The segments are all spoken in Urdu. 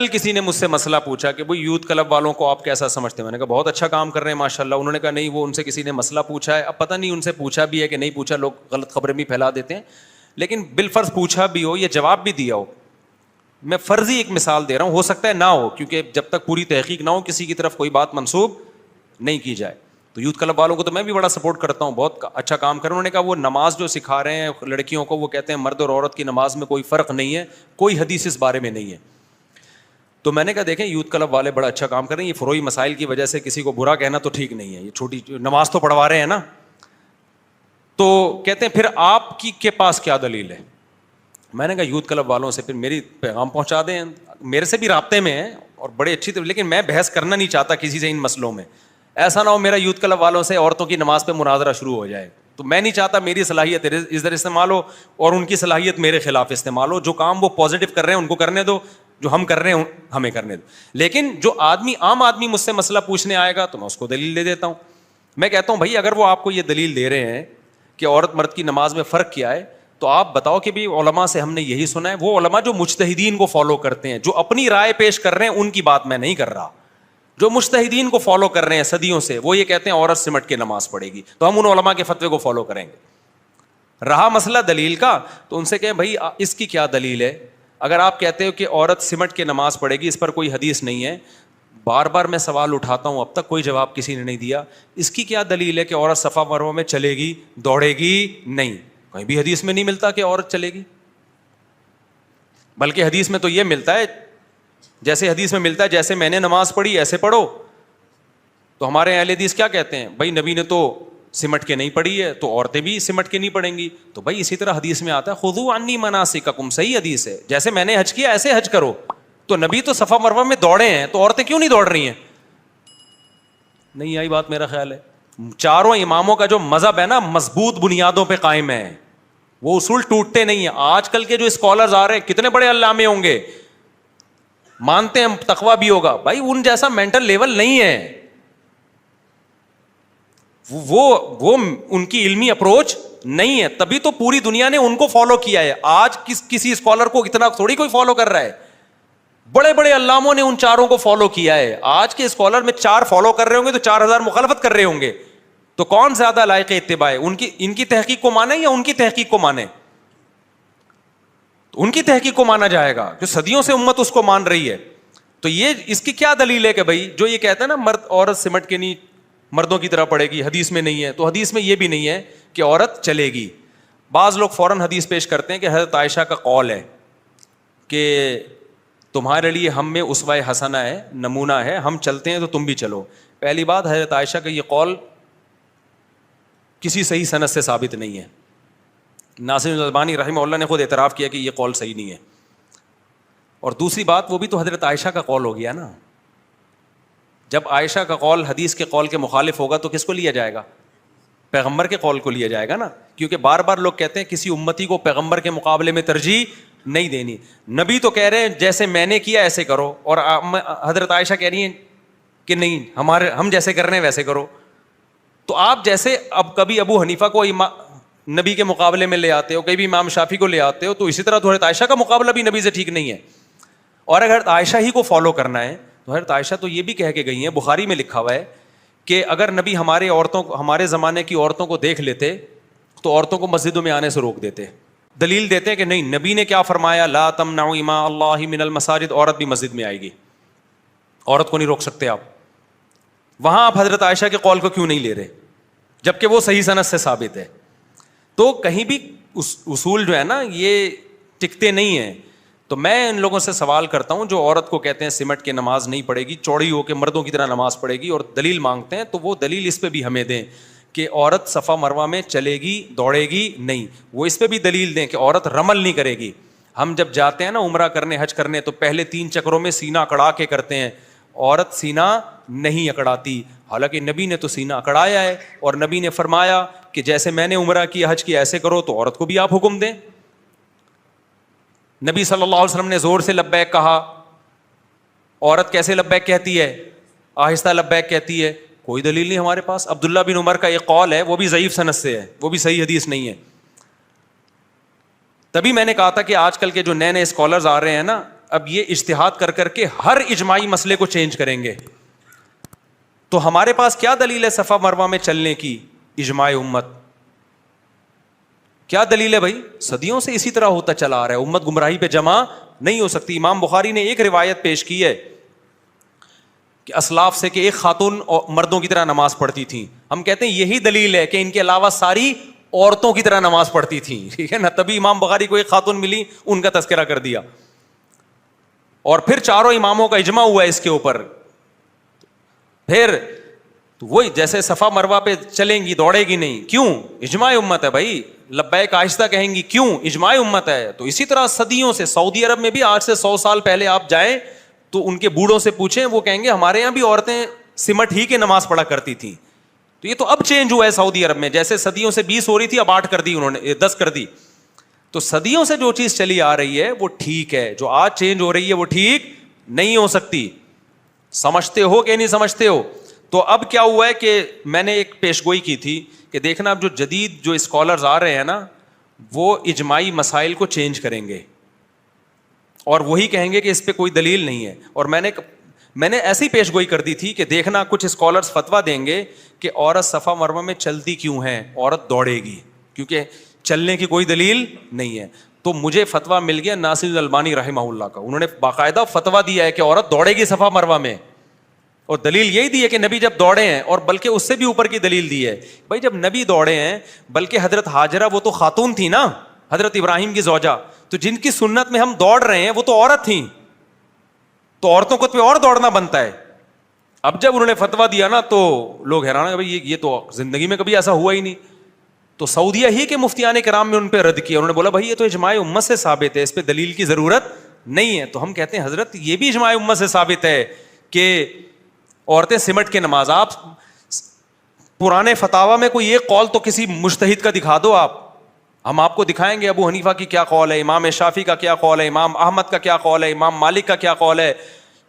کسی نے مجھ سے مسئلہ پوچھا کہ بھائی یوتھ کلب والوں کو آپ کیسا سمجھتے ہیں. میں نے کہا بہت اچھا کام کر رہے ہیں ماشاء اللہ. انہوں نے کہا نہیں, وہ ان سے کسی نے مسئلہ پوچھا ہے. اب پتہ نہیں ان سے پوچھا بھی ہے کہ نہیں پوچھا, لوگ غلط خبریں بھی پھیلا دیتے ہیں. لیکن بالفرض پوچھا بھی ہو, یہ جواب بھی دیا ہو, میں فرضی ایک مثال دے رہا ہوں, ہو سکتا ہے نہ ہو, کیونکہ جب تک پوری تحقیق نہ ہو کسی کی طرف کوئی بات منسوب نہیں کی جائے. تو یوتھ کلب والوں کو تو میں بھی بڑا سپورٹ کرتا ہوں, بہت اچھا کام کر رہے ہیں. انہوں نے کہا وہ نماز جو سکھا رہے ہیں لڑکیوں کو, وہ کہتے ہیں مرد اور عورت کی نماز میں کوئی فرق نہیں ہے, کوئی حدیث اس بارے میں نہیں ہے. تو میں نے کہا دیکھیں یوتھ کلب والے بڑا اچھا کام کر رہے ہیں, یہ فروئی مسائل کی وجہ سے کسی کو برا کہنا تو ٹھیک نہیں ہے. یہ چھوٹی نماز تو پڑھوا رہے ہیں نا. تو کہتے ہیں پھر آپ کی کے پاس کیا دلیل ہے. میں نے کہا یوتھ کلب والوں سے پھر میری پیغام پہنچا دیں, میرے سے بھی رابطے میں ہیں اور بڑے اچھی طرح, لیکن میں بحث کرنا نہیں چاہتا کسی سے ان مسئلوں میں. ایسا نہ ہو میرا یوتھ کلب والوں سے عورتوں کی نماز پہ مناظرہ شروع ہو جائے. تو میں نہیں چاہتا میری صلاحیت ادھر استعمال ہو اور ان کی صلاحیت میرے خلاف استعمال ہو. جو کام وہ پازیٹیو کر رہے ہیں ان کو کرنے دو, جو ہم کر رہے ہیں ہمیں کرنے دو. لیکن جو عام آدمی مجھ سے مسئلہ پوچھنے آئے گا تو میں اس کو دلیل دے دیتا ہوں. میں کہتا ہوں بھائی اگر وہ آپ کو یہ دلیل دے رہے ہیں کہ عورت مرد کی نماز میں فرق کیا ہے, تو آپ بتاؤ کہ بھی علماء سے ہم نے یہی سنا ہے. وہ علماء جو مجتہدین کو فالو کرتے ہیں, جو اپنی رائے پیش کر رہے ہیں, ان کی بات میں نہیں کر رہا. جو مجتہدین کو فالو کر رہے ہیں صدیوں سے, وہ یہ کہتے ہیں عورت سمٹ کے نماز پڑھے گی, تو ہم ان علماء کے فتوے کو فالو کریں گے. رہا مسئلہ دلیل کا, تو ان سے کہیں بھائی اس کی کیا دلیل ہے. اگر آپ کہتے ہو کہ عورت سمٹ کے نماز پڑھے گی, اس پر کوئی حدیث نہیں ہے, بار بار میں سوال اٹھاتا ہوں, اب تک کوئی جواب کسی نے نہیں دیا. اس کی کیا دلیل ہے کہ عورت صفا مروہ میں چلے گی, دوڑے گی نہیں؟ کہیں بھی حدیث میں نہیں ملتا کہ عورت چلے گی. بلکہ حدیث میں تو یہ ملتا ہے, جیسے حدیث میں ملتا ہے جیسے میں نے نماز پڑھی ایسے پڑھو. تو ہمارے اہل حدیث کیا کہتے ہیں, بھائی نبی نے تو سمٹ کے نہیں پڑھی ہے, تو عورتیں بھی سمٹ کے نہیں پڑھیں گی. تو بھائی اسی طرح حدیث میں آتا ہے خذوا عنی مناسککم, صحیح حدیث ہے, جیسے میں نے حج کیا ایسے حج کرو. تو نبی تو صفا مروہ میں دوڑے ہیں, تو عورتیں کیوں نہیں دوڑ رہی ہیں؟ نہیں آئی بات میرا خیال ہے. چاروں اماموں کا جو مذہب ہے نا, مضبوط بنیادوں پہ قائم ہے, وہ اصول ٹوٹتے نہیں ہیں. آج کل کے جو اسکالرز آ رہے ہیں کتنے بڑے علامے ہوں گے, مانتے ہیں تقویٰ بھی ہوگا, بھائی ان جیسا مینٹل لیول نہیں ہے. وہ ان کی علمی اپروچ نہیں ہے, تبھی تو پوری دنیا نے ان کو فالو کیا ہے. آج کسی اسکالر کو اتنا تھوڑی کوئی فالو کر رہا ہے, بڑے بڑے علاموں نے ان چاروں کو فالو کیا ہے. آج کے اسکالر میں 4 فالو کر رہے ہوں گے تو 4000 مخالفت کر رہے ہوں گے. تو کون زیادہ لائق اتباع ہے, ان کی تحقیق کو مانے یا ان کی تحقیق کو مانے؟ تو ان کی تحقیق کو مانا جائے گا, جو صدیوں سے امت اس کو مان رہی ہے. تو یہ اس کی کیا دلیل ہے کہ بھائی جو یہ کہتا ہے نا مرد عورت سمٹ کے نہیں مردوں کی طرح پڑے گی, حدیث میں نہیں ہے. تو حدیث میں یہ بھی نہیں ہے کہ عورت چلے گی. بعض لوگ فوراً حدیث پیش کرتے ہیں کہ حضرت عائشہ کا قول ہے کہ تمہارے لیے ہم میں اسوہ حسنہ ہے, نمونہ ہے, ہم چلتے ہیں تو تم بھی چلو. پہلی بات, حضرت عائشہ کا یہ قول کسی صحیح سند سے ثابت نہیں ہے. ناصر الالبانی رحمہ اللہ نے خود اعتراف کیا کہ یہ قول صحیح نہیں ہے. اور دوسری بات, وہ بھی تو حضرت عائشہ کا قول ہو گیا نا. جب عائشہ کا قول حدیث کے قول کے مخالف ہوگا تو کس کو لیا جائے گا؟ پیغمبر کے قول کو لیا جائے گا نا. کیونکہ بار بار لوگ کہتے ہیں کسی امتی کو پیغمبر کے مقابلے میں ترجیح نہیں دینی. نبی تو کہہ رہے ہیں جیسے میں نے کیا ایسے کرو, اور حضرت عائشہ کہہ رہی ہیں کہ نہیں ہم جیسے کر رہے ہیں ویسے کرو. تو آپ جیسے اب کبھی ابو حنیفہ کو نبی کے مقابلے میں لے آتے ہو, کبھی امام شافعی کو لے آتے ہو, تو اسی طرح تو حضرت عائشہ کا مقابلہ بھی نبی سے ٹھیک نہیں ہے. اور اگر حضرت عائشہ ہی کو فالو کرنا ہے تو حضرت عائشہ تو یہ بھی کہہ کے گئی ہیں, بخاری میں لکھا ہوا ہے کہ اگر نبی ہمارے زمانے کی عورتوں کو دیکھ لیتے تو عورتوں کو مسجدوں میں آنے سے روک دیتے. دلیل دیتے کہ نہیں, نبی نے کیا فرمایا, لا تمنعوا اماء اللہ من المساجد, عورت بھی مسجد میں آئے گی, عورت کو نہیں روک سکتے آپ. وہاں آپ حضرت عائشہ کے قول کو کیوں نہیں لے رہے جبکہ وہ صحیح سند سے ثابت ہے؟ تو کہیں بھی اصول جو ہے نا یہ ٹکتے نہیں ہیں. تو میں ان لوگوں سے سوال کرتا ہوں جو عورت کو کہتے ہیں سمٹ کے نماز نہیں پڑھے گی, چوڑی ہو کے مردوں کی طرح نماز پڑھے گی, اور دلیل مانگتے ہیں, تو وہ دلیل اس پہ بھی ہمیں دیں کہ عورت صفا مروہ میں چلے گی دوڑے گی نہیں. وہ اس پہ بھی دلیل دیں کہ عورت رمل نہیں کرے گی. ہم جب جاتے ہیں نا عمرہ کرنے, حج کرنے, تو پہلے 3 چکروں میں سینہ اکڑا کے کرتے ہیں. عورت سینہ نہیں اکڑاتی, حالانکہ نبی نے تو سینہ اکڑایا ہے, اور نبی نے فرمایا کہ جیسے میں نے عمرہ کیا حج کیا ایسے کرو. تو عورت کو بھی آپ حکم دیں. نبی صلی اللہ علیہ وسلم نے زور سے لبیک کہا, عورت کیسے لبیک کہتی ہے؟ آہستہ لبیک کہتی ہے. کوئی دلیل نہیں ہمارے پاس. عبداللہ بن عمر کا ایک قول ہے, وہ بھی ضعیف سند سے ہے, وہ بھی صحیح حدیث نہیں ہے. تبھی میں نے کہا تھا کہ آج کل کے جو نئے اسکالرز آ رہے ہیں نا, اب یہ اجتہاد کر کر کے ہر اجماعی مسئلے کو چینج کریں گے. تو ہمارے پاس کیا دلیل ہے صفا مروہ میں چلنے کی؟ اجماع امت. کیا دلیل ہے بھائی؟ صدیوں سے اسی طرح ہوتا چلا آ رہا ہے. امت گمراہی پہ جمع نہیں ہو سکتی. امام بخاری نے ایک روایت پیش کی ہے کہ اسلاف سے کہ ایک خاتون مردوں کی طرح نماز پڑھتی تھیں. ہم کہتے ہیں یہی دلیل ہے کہ ان کے علاوہ ساری عورتوں کی طرح نماز پڑھتی تھیں. ٹھیک ہے نا؟ تبھی امام بخاری کو ایک خاتون ملی, ان کا تذکرہ کر دیا. اور پھر چاروں اماموں کا اجماع ہوا ہے اس کے اوپر. پھر وہی جیسے صفا مروہ پہ چلیں گی, دوڑے گی نہیں. کیوں؟ اجماع امت ہے بھائی. لبیک آہستہ کہیں گی, کیوں؟ اجماع امت ہے. تو اسی طرح صدیوں سے سعودی عرب میں بھی آج سے 100 سال پہلے آپ جائیں تو ان کے بوڑھوں سے پوچھیں, وہ کہیں گے ہمارے یہاں بھی عورتیں سمٹ ہی کے نماز پڑھا کرتی تھیں. تو یہ تو اب چینج ہوا ہے سعودی عرب میں. جیسے صدیوں سے 20 ہو رہی تھی, اب 8 کر دی انہوں نے, 10 کر دی. تو صدیوں سے جو چیز چلی آ رہی ہے وہ ٹھیک ہے, جو آج چینج ہو رہی ہے وہ ٹھیک نہیں ہو سکتی. سمجھتے ہو کہ نہیں سمجھتے ہو؟ تو اب کیا ہوا ہے کہ میں نے ایک پیش گوئی کی تھی کہ دیکھنا اب جو جدید جو اسکالرز آ رہے ہیں نا, وہ اجماعی مسائل کو چینج کریں گے اور وہی کہیں گے کہ اس پہ کوئی دلیل نہیں ہے. اور میں نے ایسی پیش گوئی کر دی تھی کہ دیکھنا کچھ اسکالرز فتویٰ دیں گے کہ عورت صفا مروہ میں چلتی کیوں ہے, عورت دوڑے گی, کیونکہ چلنے کی کوئی دلیل نہیں ہے. تو مجھے فتویٰ مل گیا ناصر الالبانی رحمہ اللہ کا, انہوں نے باقاعدہ فتویٰ دیا ہے کہ عورت دوڑے گی صفا مروہ میں, اور دلیل یہی دی ہے کہ نبی جب دوڑے ہیں, اور بلکہ اس سے بھی اوپر کی دلیل دی ہے. بھائی جب نبی دوڑے ہیں, بلکہ حضرت ہاجرہ وہ تو خاتون تھی نا, حضرت ابراہیم کی زوجہ, تو جن کی سنت میں ہم دوڑ رہے ہیں وہ تو عورت تھیں, تو عورتوں کو تو اور دوڑنا بنتا ہے. اب جب انہوں نے فتویٰ دیا نا تو لوگ حیران ہیں, بھائی یہ تو زندگی میں کبھی ایسا ہوا ہی نہیں. تو سعودیہ ہی کے مفتیان کرام میں ان پہ رد کیا, انہوں نے بولا بھائی یہ تو اجماع امت سے ثابت ہے, اس پہ دلیل کی ضرورت نہیں ہے. تو ہم کہتے ہیں حضرت یہ بھی اجماع امت سے ثابت ہے کہ عورتیں سمٹ کے نماز. آپ پرانے فتاوی میں کوئی ایک قول تو کسی مجتہد کا دکھا دو, ہم آپ کو دکھائیں گے ابو حنیفہ کی کیا قول ہے, امام شافعی کا کیا قول ہے, امام احمد کا کیا قول ہے, امام مالک کا کیا قول ہے.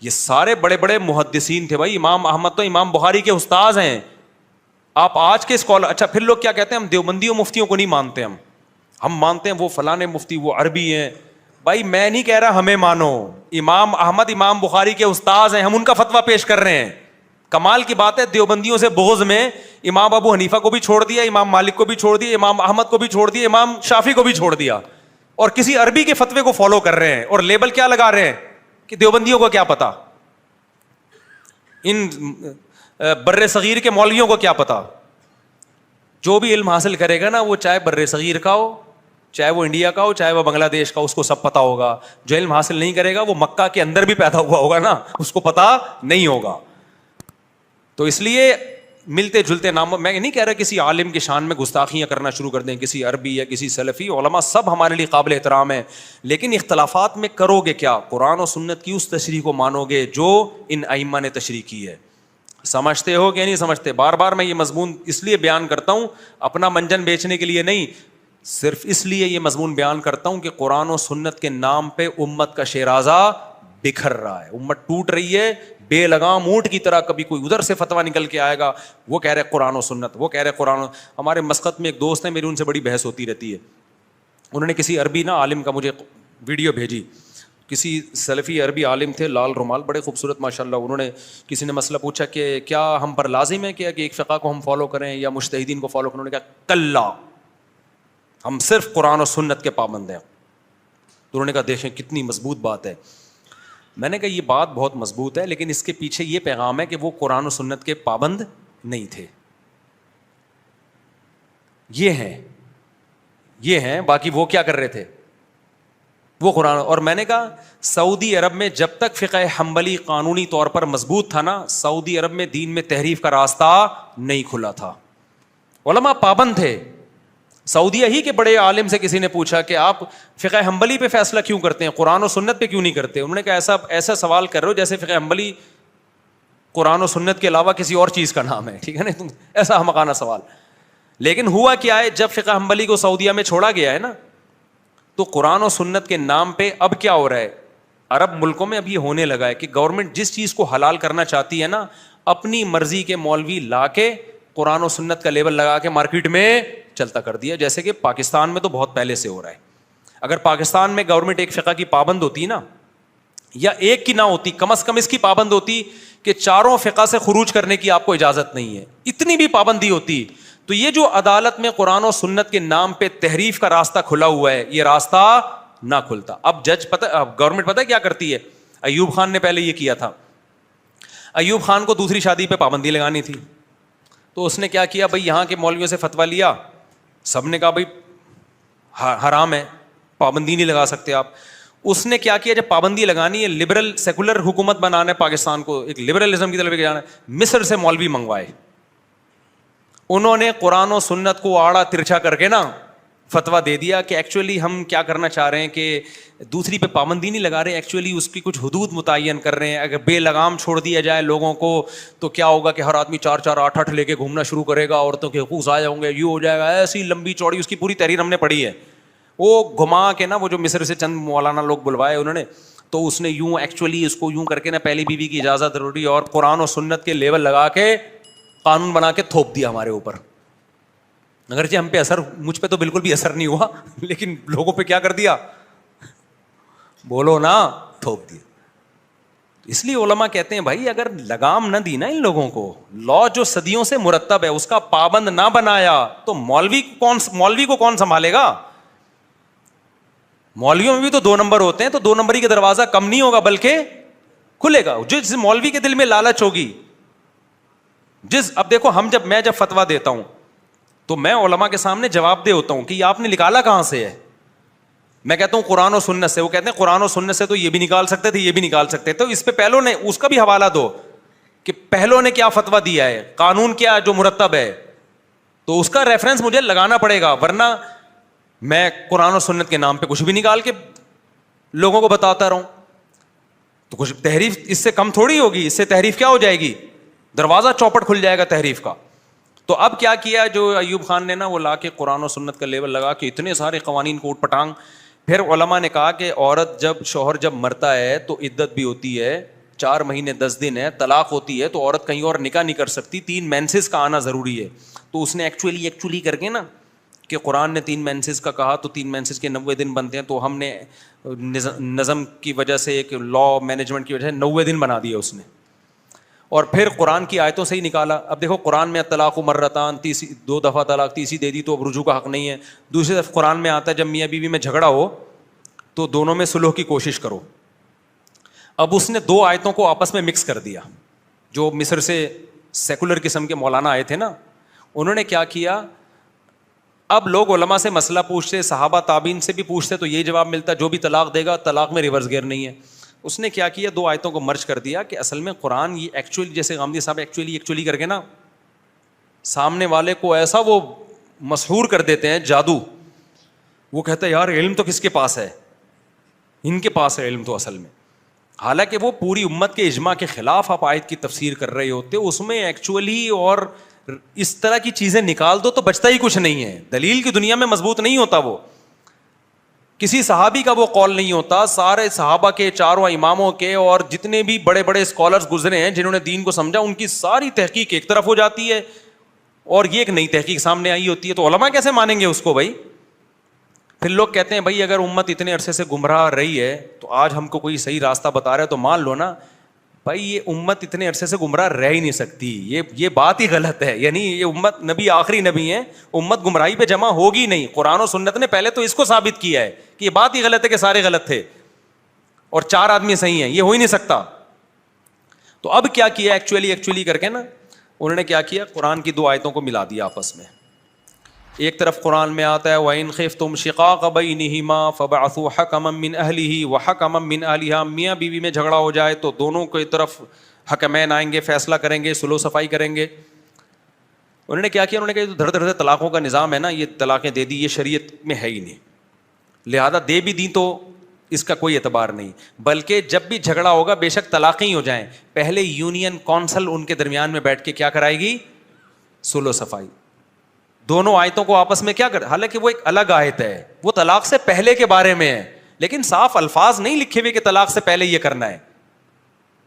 یہ سارے بڑے بڑے محدثین تھے بھائی. امام احمد تو امام بخاری کے استاذ ہیں. آپ آج کے اسکالر, اچھا پھر لوگ کیا کہتے ہیں, ہم دیوبندیوں مفتیوں کو نہیں مانتے, ہم مانتے ہیں وہ فلانے مفتی وہ عربی ہیں. بھائی میں نہیں کہہ رہا ہمیں مانو, امام احمد امام بخاری کے استاذ ہیں, ہم ان کا فتویٰ پیش کر رہے ہیں. کمال کی بات ہے, دیوبندیوں سے بغض میں امام ابو حنیفہ کو بھی چھوڑ دیا, امام مالک کو بھی چھوڑ دیا, امام احمد کو بھی چھوڑ دیا, امام شافعی کو بھی چھوڑ دیا, اور کسی عربی کے فتوے کو فالو کر رہے ہیں. اور لیبل کیا لگا رہے ہیں کہ دیوبندیوں کو کیا پتا, ان بر صغیر کے مولویوں کو کیا پتا. جو بھی علم حاصل کرے گا نا, وہ چاہے بر صغیر کا ہو, چاہے وہ انڈیا کا ہو, چاہے وہ بنگلہ دیش کا, اس کو سب پتا ہوگا. جو علم حاصل نہیں کرے گا وہ مکہ کے اندر بھی پیدا ہوا ہوگا نا, اس کو پتا نہیں ہوگا. تو اس لیے ملتے جلتے ناموں, میں نہیں کہہ رہا کسی عالم کی شان میں گستاخیاں کرنا شروع کر دیں, کسی عربی یا کسی سلفی, علماء سب ہمارے لیے قابل احترام ہیں, لیکن اختلافات میں کرو گے کیا؟ قرآن و سنت کی اس تشریح کو مانو گے جو ان ائمہ نے تشریح کی ہے. سمجھتے ہو کہ نہیں سمجھتے؟ بار بار میں یہ مضمون اس لیے بیان کرتا ہوں, اپنا منجن بیچنے کے لیے نہیں, صرف اس لیے یہ مضمون بیان کرتا ہوں کہ قرآن و سنت کے نام پہ امت کا شیرازہ بکھر رہا ہے, امت ٹوٹ رہی ہے بے لگام اونٹ کی طرح. کبھی کوئی ادھر سے فتویٰ نکل کے آئے گا, وہ کہہ رہے قرآن و سنت, وہ کہہ رہے قرآن. ہمارے مسقط میں ایک دوست ہیں میری, ان سے بڑی بحث ہوتی رہتی ہے. انہوں نے کسی عربی نا عالم کا مجھے ویڈیو بھیجی, کسی سلفی عربی عالم تھے, لال رومال, بڑے خوبصورت ماشاء اللہ. انہوں نے کسی نے مسئلہ پوچھا کہ کیا ہم پر لازم ہے کہ ایک فقہ کو ہم فالو کریں یا مجتہدین کو فالو کریں؟ انہوں نے کہا کلا, ہم صرف قرآن و سنت کے پابند ہیں. تو انہوں نے کہا دیکھیں کتنی مضبوط بات ہے. میں نے کہا یہ بات بہت مضبوط ہے, لیکن اس کے پیچھے یہ پیغام ہے کہ وہ قرآن و سنت کے پابند نہیں تھے. یہ ہیں باقی وہ کیا کر رہے تھے؟ وہ قرآن. اور میں نے کہا سعودی عرب میں جب تک فقہ حنبلی قانونی طور پر مضبوط تھا نا, سعودی عرب میں دین میں تحریف کا راستہ نہیں کھلا تھا, علماء پابند تھے. سعودیہ ہی کے بڑے عالم سے کسی نے پوچھا کہ آپ فقہ حنبلی پہ فیصلہ کیوں کرتے ہیں, قرآن و سنت پہ کیوں نہیں کرتے؟ انہوں نے کہا ایسا سوال کر رہے ہو جیسے فقہ حنبلی قرآن و سنت کے علاوہ کسی اور چیز کا نام ہے, ٹھیک ہے نا, ایسا احمقانہ سوال. لیکن ہوا کیا ہے, جب فقہ حنبلی کو سعودیہ میں چھوڑا گیا ہے نا, تو قرآن و سنت کے نام پہ اب کیا ہو رہا ہے, عرب ملکوں میں اب یہ ہونے لگا ہے کہ گورنمنٹ جس چیز کو حلال کرنا چاہتی ہے نا, اپنی مرضی کے مولوی لا کے قرآن و سنت کا لیبل لگا کے مارکیٹ میں چلتا کر دیا. جیسے کہ پاکستان میں تو بہت پہلے سے ہو رہا ہے. اگر پاکستان میں گورنمنٹ ایک فقہ کی پابند ہوتی نا, یا ایک کی نہ ہوتی, کم از کم اس کی پابند ہوتی کہ چاروں فقہ سے خروج کرنے کی آپ کو اجازت نہیں ہے, اتنی بھی پابندی ہوتی. تو یہ جو عدالت میں قرآن و سنت کے نام پہ تحریف کا راستہ کھلا ہوا ہے, یہ راستہ نہ کھلتا. اب جج گورنمنٹ پتہ کیا کرتی ہے, ایوب خان نے پہلے یہ کیا تھا. ایوب خان کو دوسری شادی پہ پابندی لگانی تھی, تو اس نے کیا کیا بھائی, یہاں کے مولویوں سے فتویٰ لیا, سب نے کہا بھائی حرام ہے, پابندی نہیں لگا سکتے آپ. اس نے کیا کیا, جب پابندی لگانی ہے, لبرل سیکولر حکومت بنانا ہے پاکستان کو, ایک لبرلزم کی طرف جانا ہے, مصر سے مولوی منگوائے. انہوں نے قرآن و سنت کو آڑا ترچھا کر کے نا فتویٰ دے دیا کہ ایکچولی ہم کیا کرنا چاہ رہے ہیں کہ دوسری پہ پابندی نہیں لگا رہے, ایکچولی اس کی کچھ حدود متعین کر رہے ہیں. اگر بے لگام چھوڑ دیا جائے لوگوں کو تو کیا ہوگا کہ ہر آدمی 4-4 8-8 لے کے گھومنا شروع کرے گا, عورتوں کے حقوق ضائع ہوں گے, یہ ہو جائے گا. ایسی لمبی چوڑی اس کی پوری تحریر ہم نے پڑھی ہے. وہ گھما کے نا, وہ جو مصر سے چند مولانا لوگ بلوائے انہوں نے, تو اس نے یوں ایکچولی اس کو یوں کر کے نا پہلی بیوی کی اجازت ضروری اور قرآن و سنت کے لیول لگا کے قانون بنا کے تھوپ دیا ہمارے اوپر. اگرچہ ہم پہ اثر, مجھ پہ تو بالکل بھی اثر نہیں ہوا, لیکن لوگوں پہ کیا کر دیا, بولو نا, تھوپ دیا. اس لیے علماء کہتے ہیں بھائی اگر لگام نہ دی نا ان لوگوں کو, لا جو صدیوں سے مرتب ہے اس کا پابند نہ بنایا, تو مولوی کو کون سنبھالے گا. مولویوں میں بھی تو 2 نمبر ہوتے ہیں, تو 2 نمبری کا دروازہ کم نہیں ہوگا بلکہ کھلے گا. جس مولوی کے دل میں لالچ ہوگی, اب دیکھو میں جب فتویٰ دیتا ہوں تو میں علماء کے سامنے جواب دہ ہوتا ہوں کہ یہ آپ نے نکالا کہاں سے ہے. میں کہتا ہوں قرآن و سنت سے, وہ کہتے ہیں قرآن و سنت سے تو یہ بھی نکال سکتے تھے, یہ بھی نکال سکتے تھے. تو اس پہ پہلوں نے اس کا بھی حوالہ دو کہ پہلوں نے کیا فتویٰ دیا ہے, قانون کیا جو مرتب ہے, تو اس کا ریفرنس مجھے لگانا پڑے گا, ورنہ میں قرآن و سنت کے نام پہ کچھ بھی نکال کے لوگوں کو بتاتا رہوں تو کچھ تحریف اس سے کم تھوڑی ہوگی. اس سے تحریف کیا ہو جائے گی, دروازہ چوپٹ کھل جائے گا تحریف کا. تو اب کیا کیا جو ایوب خان نے نا, وہ لا کے قرآن و سنت کا لیول لگا کے اتنے سارے قوانین کو اٹھ پٹانگ. پھر علماء نے کہا کہ عورت شوہر جب مرتا ہے تو عدت بھی ہوتی ہے, 4 مہینے 10 دن ہے, طلاق ہوتی ہے, تو عورت کہیں اور نکاح نہیں کر سکتی, 3 مینسز کا آنا ضروری ہے. تو اس نے ایکچولی کر کے نا کہ قرآن نے 3 مینسز کا کہا, تو 3 مینسز کے 90 دن بنتے ہیں, تو ہم نے نظم کی وجہ سے, ایک لا مینجمنٹ کی وجہ سے 90 دن بنا دیے اس نے, اور پھر قرآن کی آیتوں سے ہی نکالا. اب دیکھو قرآن میں طلاق و مرتان, 2 دفعہ طلاق, تیسری دے دی تو اب رجوع کا حق نہیں ہے. دوسری طرف قرآن میں آتا ہے جب میاں بیوی میں جھگڑا ہو تو دونوں میں صلح کی کوشش کرو. اب اس نے 2 آیتوں کو آپس میں مکس کر دیا. جو مصر سے سیکولر قسم کے مولانا آئے تھے نا, انہوں نے کیا کیا, اب لوگ علماء سے مسئلہ پوچھتے, صحابہ تابعین سے بھی پوچھتے, تو یہ جواب ملتا جو بھی طلاق دے گا طلاق میں ریورس گیئر نہیں ہے. اس نے کیا کیا, 2 آیتوں کو مرج کر دیا کہ اصل میں قرآن یہ ایکچولی, جیسے غامدی صاحب ایکچولی کر کے نا سامنے والے کو ایسا وہ مسحور کر دیتے ہیں, جادو. وہ کہتا ہے یار علم تو کس کے پاس ہے, ان کے پاس ہے علم تو اصل میں. حالانکہ وہ پوری امت کے اجماع کے خلاف آپ آیت کی تفسیر کر رہے ہوتے, اس میں ایکچولی اور اس طرح کی چیزیں نکال دو تو بچتا ہی کچھ نہیں ہے. دلیل کی دنیا میں مضبوط نہیں ہوتا, وہ کسی صحابی کا وہ قول نہیں ہوتا. سارے صحابہ کے, 4 اماموں کے, اور جتنے بھی بڑے بڑے اسکالرز گزرے ہیں جنہوں نے دین کو سمجھا, ان کی ساری تحقیق ایک طرف ہو جاتی ہے, اور یہ ایک نئی تحقیق سامنے آئی ہوتی ہے. تو علماء کیسے مانیں گے اس کو بھائی. پھر لوگ کہتے ہیں بھائی اگر امت اتنے عرصے سے گمراہ رہی ہے تو آج ہم کو کوئی صحیح راستہ بتا رہا ہے تو مان لو نا. بھائی یہ امت اتنے عرصے سے گمراہ رہ ہی نہیں سکتی, یہ بات ہی غلط ہے. یعنی یہ امت, نبی آخری نبی ہے, امت گمراہی پہ جمع ہوگی نہیں. قرآن و سنت نے پہلے تو اس کو ثابت کیا ہے کہ یہ بات ہی غلط ہے کہ سارے غلط تھے اور 4 آدمی صحیح ہیں, یہ ہو ہی نہیں سکتا. تو اب کیا کیا, ایکچولی کر کے نا انہوں نے کیا کیا, قرآن کی 2 آیتوں کو ملا دیا آپس میں. ایک طرف قرآن میں آتا ہے وَإِنْ خِفْتُمْ شِقَاقَ بَيْنِهِمَا فَابْعَثُوا حَكَمًا مِّنْ أَهْلِهِ وَحَكَمًا مِّنْ أَهْلِهَا. میاں بیوی میں جھگڑا ہو جائے تو دونوں کی طرف حکمین آئیں گے, فیصلہ کریں گے, صلح و صفائی کریں گے. انہوں نے کیا کیا, انہوں نے کہا دھڑ دھڑ طلاقوں کا نظام ہے نا, یہ طلاقیں دے دی, یہ شریعت میں ہے ہی نہیں, لہذا دے بھی دی تو اس کا کوئی اعتبار نہیں. بلکہ جب بھی جھگڑا ہوگا بے شک طلاقیں ہی ہو جائیں, پہلے یونین کونسل ان کے درمیان میں بیٹھ کے کیا کرائے گی, صلح و صفائی. دونوں آیتوں کو آپس میں کیا کر, حالانکہ وہ ایک الگ آیت ہے, وہ طلاق سے پہلے کے بارے میں ہے, لیکن صاف الفاظ نہیں لکھے ہوئے کہ طلاق سے پہلے یہ کرنا ہے.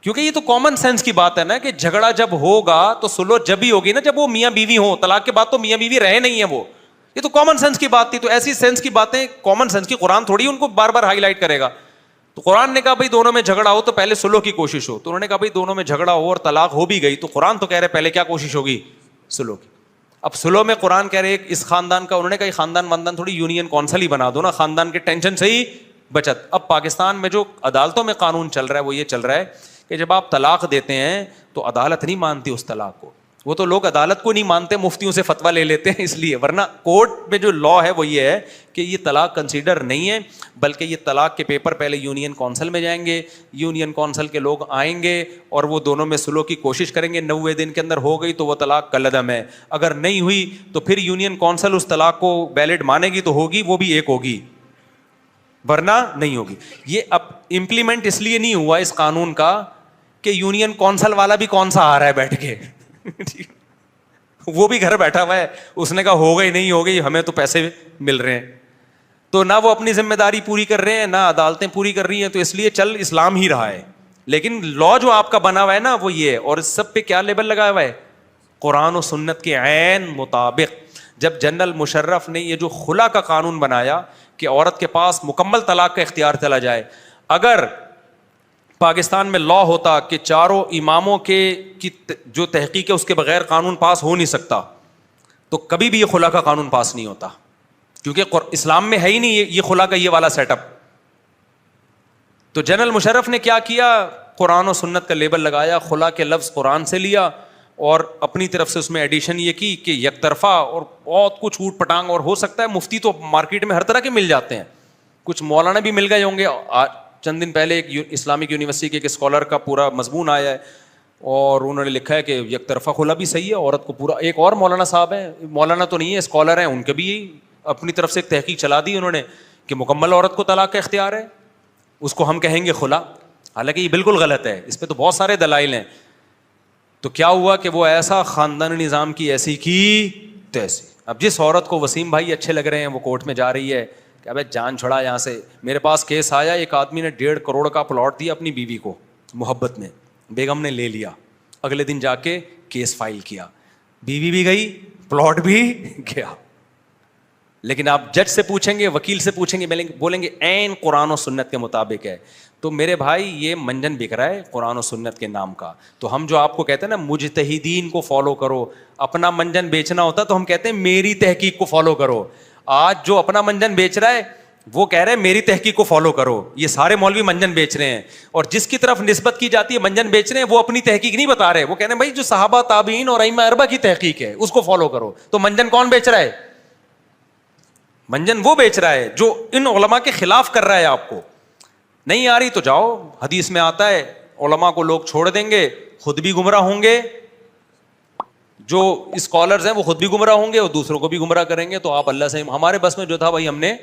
کیونکہ یہ تو کامن سینس کی بات ہے نا کہ جھگڑا جب ہوگا تو صلح جب ہی ہوگی نا جب وہ میاں بیوی ہوں. طلاق کے بعد تو میاں بیوی رہے نہیں ہیں, وہ یہ تو کامن سینس کی بات تھی. تو ایسی سینس کی باتیں, کامن سینس کی, قرآن تھوڑی ان کو بار بار ہائی لائٹ کرے گا. تو قرآن نے کہا بھائی دونوں میں جھگڑا ہو تو پہلے سلو کی کوشش ہو, تو انہوں نے کہا بھائی دونوں میں جھگڑا ہو اور طلاق ہو بھی گئی تو قرآن تو کہہ رہے پہلے کیا کوشش ہوگی, سلو کی. اب سلو میں قرآن کہہ رہے اس خاندان کا, انہوں نے کہا خاندان واندان تھوڑی یونین کونسل ہی بنا دو نا, خاندان کے ٹینشن سے ہی بچت. اب پاکستان میں جو عدالتوں میں قانون چل رہا ہے وہ یہ چل رہا ہے کہ جب آپ طلاق دیتے ہیں تو عدالت نہیں مانتی اس طلاق کو, وہ تو لوگ عدالت کو نہیں مانتے, مفتیوں سے فتویٰ لے لیتے ہیں اس لیے, ورنہ کورٹ میں جو لا ہے وہ یہ ہے کہ یہ طلاق کنسیڈر نہیں ہے, بلکہ یہ طلاق کے پیپر پہلے یونین کونسل میں جائیں گے, یونین کونسل کے لوگ آئیں گے اور وہ دونوں میں سلو کی کوشش کریں گے, 90 دن کے اندر ہو گئی تو وہ طلاق کالعدم ہے, اگر نہیں ہوئی تو پھر یونین کونسل اس طلاق کو ویلڈ مانے گی تو ہوگی, وہ بھی ایک ہوگی ورنہ نہیں ہوگی. یہ اب امپلیمنٹ اس لیے نہیں ہوا اس قانون کا کہ یونین کونسل والا بھی کون سا آ رہا ہے بیٹھ کے, وہ بھی گھر بیٹھا ہوا ہے, اس نے کہا ہو گئی نہیں ہو گئی, ہمیں تو پیسے مل رہے ہیں, تو نہ وہ اپنی ذمہ داری پوری کر رہے ہیں نہ عدالتیں پوری کر رہی ہیں, تو اس لیے چل اسلام ہی رہا ہے. لیکن لا جو آپ کا بنا ہوا ہے نا وہ یہ ہے, اور اس سب پہ کیا لیبل لگایا ہوا ہے, قرآن و سنت کے عین مطابق. جب جنرل مشرف نے یہ جو خلا کا قانون بنایا کہ عورت کے پاس مکمل طلاق کا اختیار چلا جائے, اگر پاکستان میں لا ہوتا کہ چاروں اماموں کی جو تحقیق ہے اس کے بغیر قانون پاس ہو نہیں سکتا, تو کبھی بھی یہ خلا کا قانون پاس نہیں ہوتا, کیونکہ اسلام میں ہے ہی نہیں یہ خلا کا یہ والا سیٹ اپ. تو جنرل مشرف نے کیا کیا, قرآن و سنت کا لیبل لگایا, خلا کے لفظ قرآن سے لیا اور اپنی طرف سے اس میں ایڈیشن یہ کی کہ یک طرفہ اور بہت کچھ اوٹ پٹانگ, اور ہو سکتا ہے مفتی تو مارکیٹ میں ہر طرح کے مل جاتے ہیں, کچھ مولانا بھی مل گئے ہوں گے. چند دن پہلے ایک اسلامک یونیورسٹی کے ایک اسکالر کا پورا مضمون آیا ہے اور انہوں نے لکھا ہے کہ یک طرفہ خلا بھی صحیح ہے, عورت کو پورا. ایک اور مولانا صاحب ہیں, مولانا تو نہیں ہے اسکالر ہیں, ان کے بھی اپنی طرف سے ایک تحقیق چلا دی انہوں نے کہ مکمل عورت کو طلاق کا اختیار ہے, اس کو ہم کہیں گے خلا, حالانکہ یہ بالکل غلط ہے, اس پہ تو بہت سارے دلائل ہیں. تو کیا ہوا کہ وہ ایسا خاندانی نظام کی ایسی کی تیسی. اب جس عورت کو وسیم بھائی اچھے لگ رہے ہیں وہ کورٹ میں جا رہی ہے کہ ابے جان چھڑا یہاں سے. میرے پاس کیس آیا, ایک آدمی نے 1.5 کروڑ کا پلاٹ دیا اپنی بیوی کو محبت میں, بیگم نے لے لیا, اگلے دن جا کے کیس فائل کیا, بیوی بھی گئی پلاٹ بھی گیا. لیکن آپ جج سے پوچھیں گے, وکیل سے پوچھیں گے, بولیں گے عین قرآن و سنت کے مطابق ہے. تو میرے بھائی یہ منجن بک رہا ہے قرآن و سنت کے نام کا. تو ہم جو آپ کو کہتے ہیں نا مجتہدین کو فالو کرو, اپنا منجن بیچنا ہوتا تو ہم کہتے ہیں میری تحقیق کو فالو کرو. آج جو اپنا منجن بیچ رہا ہے وہ کہہ رہے ہیں میری تحقیق کو فالو کرو. یہ سارے مولوی منجن بیچ رہے ہیں, اور جس کی طرف نسبت کی جاتی ہے منجن بیچ رہے ہیں وہ اپنی تحقیق نہیں بتا رہے, وہ کہہ رہے ہیں بھائی جو صحابہ تابعین اور ائمہ اربعہ کی تحقیق ہے اس کو فالو کرو. تو منجن کون بیچ رہا ہے؟ منجن وہ بیچ رہا ہے جو ان علماء کے خلاف کر رہا ہے. آپ کو نہیں آ رہی تو جاؤ, حدیث میں آتا ہے علماء کو لوگ چھوڑ دیں گے, خود بھی گمراہ ہوں گے, جو اسکالرز ہیں وہ خود بھی گمراہ ہوں گے اور دوسروں کو بھی گمراہ کریں گے. تو آپ اللہ سے, ہمارے بس میں جو تھا بھائی ہم نے